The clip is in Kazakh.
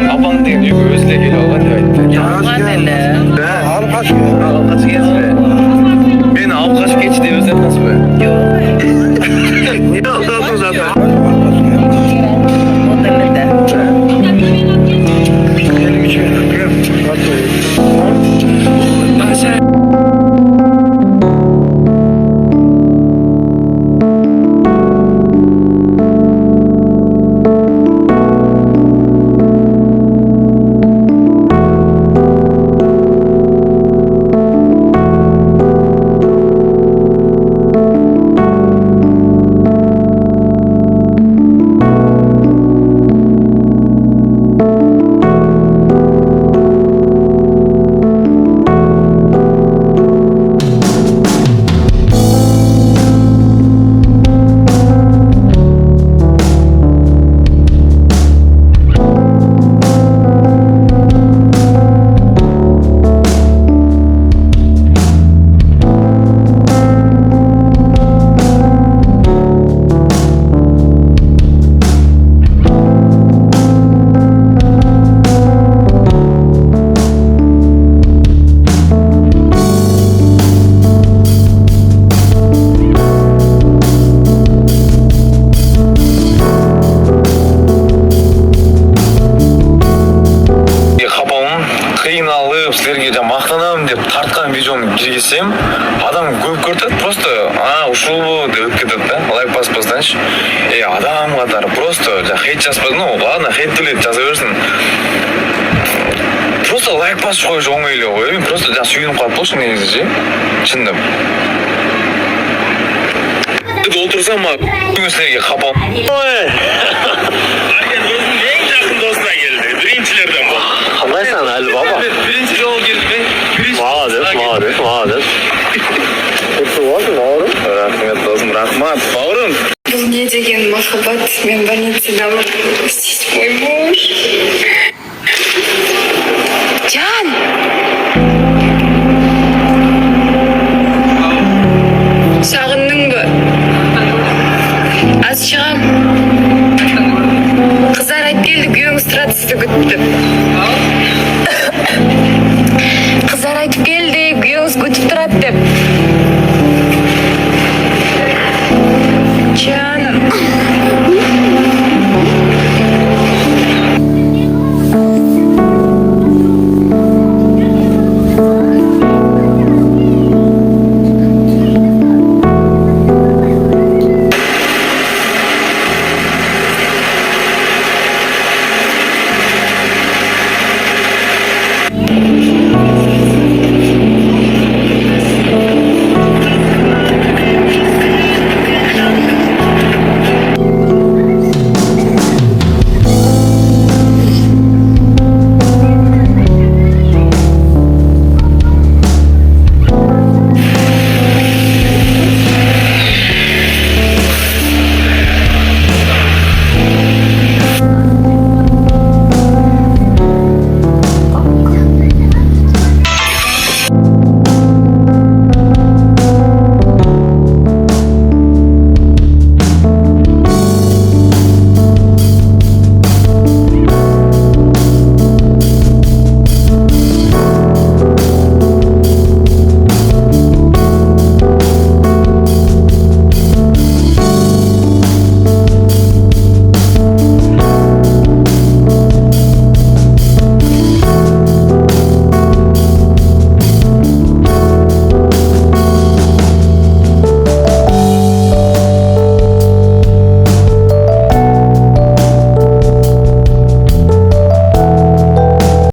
Апаң деген үйге өзі де келіп алған деп айтты. Алған әлі. Алып қашып кетсіз бе? Мені алып қашып кетші деп өзі айтқансыз ба? Жоқ. Не алдың заты? Отелінде. Қиналып, сіздерге мақтанамын деп тартқан видеоны кіргізсем, адам көп көрді, просто ушул деп өтіп кетеді да, лайк баспастаншы. Адам қатары просто хейт жазбады, ну ладно, хейт тіледі жаза берсін. Просто лайк басып қойшы оңайлы ғой, мен просто сүйініп қалып болшы негізі ше, шындым. Отырсам ма, сіздерге қапам. Арген өзінің ең жақын досына келді, біріншілерден бұл. Қандайсың әлі баба? Бірінші жолы келді ме? Молодец. Құтты болсын, бауырым. Рахмет досым, рахмат. Бауырым. Бұл не деген махаббат, мен больницадамын. Здесь мой муж. Жан! Сағындың ба? Аз шығам. Қыздар айтып келді, күйеуіңіз тұрады сізді күтіп.